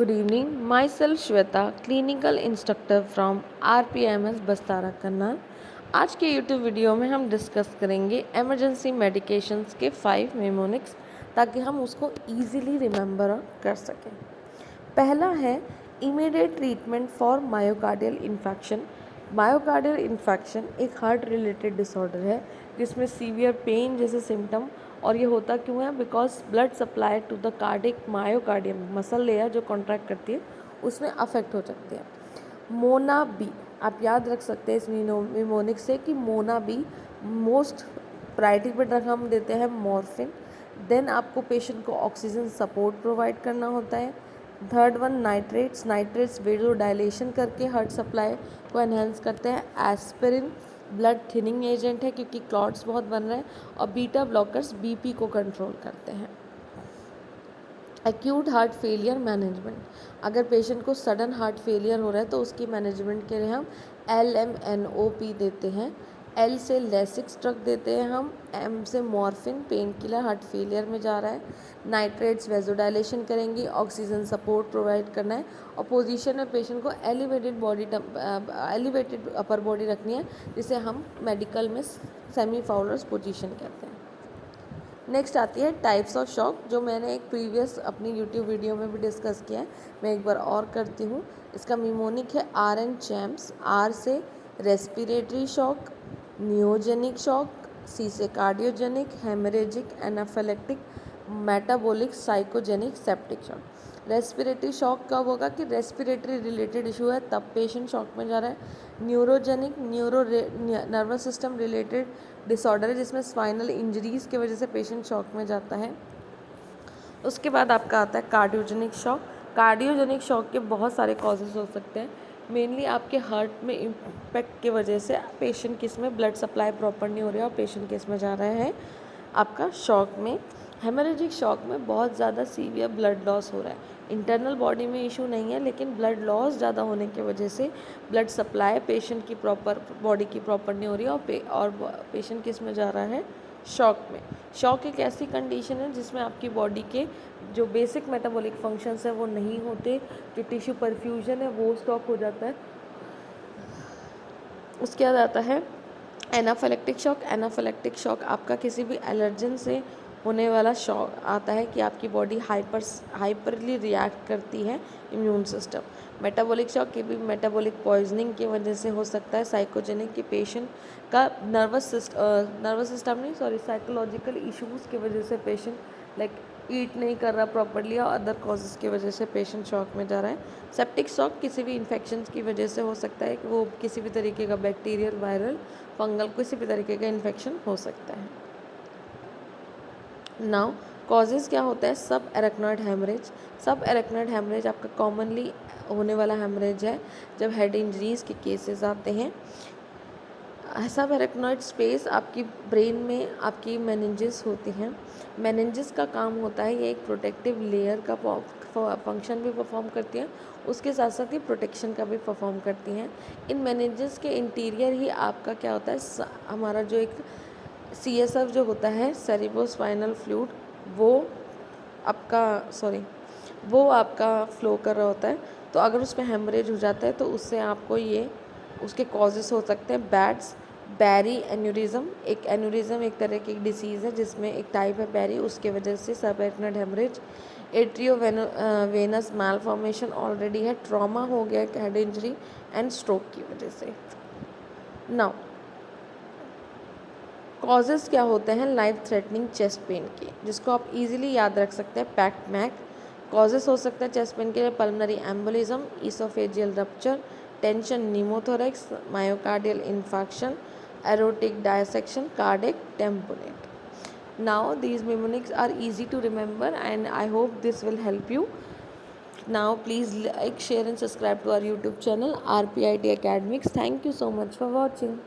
Good evening. Myself Shweta, clinical instructor from RPMS बस्तारा Karnal. आज के YouTube video में हम डिस्कस करेंगे इमरजेंसी मेडिकेशंस के 5 मेमोनिक्स ताकि हम उसको ईजिली रिमेंबर कर सकें। पहला है immediate treatment for myocardial infection. Myocardial infection एक हार्ट रिलेटेड डिसऑर्डर है जिसमें सीवियर पेन जैसे सिम्टम, और ये होता क्यों है? Because blood supply to the cardiac myocardium muscle layer जो कॉन्ट्रैक्ट करती है उसमें अफेक्ट हो सकती है। मोना बी आप याद रख सकते हैं इस निमोनिक से कि मोना बी मोस्ट प्रायोरिटी पर हम देते हैं मॉर्फिन। देन आपको पेशेंट को ऑक्सीजन सपोर्ट प्रोवाइड करना होता है। थर्ड वन नाइट्रेट्स वेजो डायलेशन करके हार्ट सप्लाई को एनहेंस करते हैं। एस्पिरिन ब्लड थिनिंग एजेंट है क्योंकि क्लॉट्स बहुत बन रहे हैं। और बीटा ब्लॉकर्स बीपी को कंट्रोल करते हैं। एक्यूट हार्ट फेलियर मैनेजमेंट, अगर पेशेंट को सडन हार्ट फेलियर हो रहा है तो उसकी मैनेजमेंट के लिए हम LMNOP देते हैं। L से लेसिक्स ड्रग देते हैं हम। M से morphine pain killer heart failure में जा रहा है। नाइट्रेट्स वेजोडाइलेशन करेंगी, ऑक्सीजन सपोर्ट प्रोवाइड करना है। और पोजीशन में पेशेंट को एलिवेटेड अपर बॉडी रखनी है जिसे हम मेडिकल में सेमी फाउलर्स पोजीशन कहते हैं। नेक्स्ट आती है टाइप्स ऑफ शॉक, जो मैंने एक प्रीवियस अपनी यूट्यूब वीडियो में भी डिस्कस किया है, मैं एक बार और करती हूँ। इसका मिमोनिक है RN चैम्प्स। R से रेस्पिरेटरी शॉक, नियोजेनिक शॉक, C से cardiogenic, haemorrhagic, anaphylactic, metabolic, psychogenic, septic shock. Respiratory shock कब होगा कि रेस्पिरेटरी रिलेटेड इशू है तब पेशेंट शॉक में जा रहा है। Neurogenic nervous system related disorder है जिसमें स्पाइनल इंजरीज की वजह से पेशेंट शॉक में जाता है। उसके बाद आपका आता है कार्डियोजेनिक शॉक। कार्डियोजेनिक शॉक के बहुत सारे कॉजेज हो सकते हैं। मेनली आपके हार्ट में इम्पैक्ट की वजह से पेशेंट किस में ब्लड सप्लाई प्रॉपर नहीं हो रहा है और पेशेंट किस में जा रहा है आपका शॉक में। हेमरेजिक शॉक में बहुत ज़्यादा सीवियर ब्लड लॉस हो रहा है। इंटरनल बॉडी में इशू नहीं है लेकिन ब्लड लॉस ज़्यादा होने की वजह से ब्लड सप्लाई पेशेंट की प्रॉपर बॉडी की प्रॉपर नहीं हो रही है और पेशेंट किस में जा रहा है शॉक में। शॉक एक ऐसी कंडीशन है जिसमें आपकी बॉडी के जो बेसिक मेटाबॉलिक फंक्शंस है वो नहीं होते, जो टिश्यू परफ्यूजन है वो स्टॉप हो जाता है। उसके बाद आता है एनाफिलेक्टिक शॉक। एनाफिलेक्टिक शॉक आपका किसी भी एलर्जन से होने वाला शॉक आता है कि आपकी बॉडी हाइपरली रिएक्ट करती है इम्यून सिस्टम। मेटाबॉलिक शॉक की भी मेटाबॉलिक पॉइजनिंग की वजह से हो सकता है। साइकोजेनिक की पेशेंट का साइकोलॉजिकल इश्यूज़ की वजह से पेशेंट लाइक ईट नहीं कर रहा प्रॉपरली और अदर कॉजेज़ की वजह से पेशेंट शॉक में जा रहा है। सेप्टिक शॉक किसी भी इन्फेक्शन की वजह से हो सकता है कि वो किसी भी तरीके का बैक्टीरियल, वायरल, फंगल किसी भी तरीके का इन्फेक्शन हो सकता है। नाउ कॉजेज़ क्या होता है? सब एरेक्नॉइड हेमरेज। सब एरेक्नॉइड हेमरेज आपका कॉमनली होने वाला हेमरेज है जब हेड इंजरीज़ के केसेस आते हैं। सब एरेक्नॉइड स्पेस आपकी ब्रेन में आपकी मेनिंजेस होती हैं। मेनिंजेस का काम होता है ये एक प्रोटेक्टिव लेयर का फंक्शन भी परफॉर्म करती हैं, उसके साथ साथ ये प्रोटेक्शन का भी परफॉर्म करती हैं। इन मेनिंजेस के इंटीरियर ही आपका क्या होता है, हमारा जो एक CSF जो होता है सेरिब्रोस्पाइनल फ्लूइड वो आपका फ्लो कर रहा होता है। तो अगर उसमें हेमरेज हो जाता है तो उससे आपको ये उसके कॉजेस हो सकते हैं। बैरी एन्यूरिज्म, एक एन्यूरिज्म एक तरह की डिसीज़ है जिसमें एक टाइप है बैरी, उसके वजह से subarachnoid haemorrhage. Venous malformation already है, ट्रॉमा हो गया हेड इंजरी एंड स्ट्रोक की वजह से। नाउ कॉजेज़ क्या होते हैं लाइफ थ्रेटनिंग चेस्ट पेन के, जिसको आप इजीली याद रख सकते हैं पैक्ट मैक। कॉजेज़ हो सकता है चेस्ट पेन के लिए pulmonary embolism, oesophageal rupture, tension pneumothorax, myocardial infarction, aortic dissection, cardiac tamponade. Now these mnemonics are easy to remember and I hope this will help you. Now please like, share and subscribe to our YouTube channel RPIT Academics. Thank you so much for watching.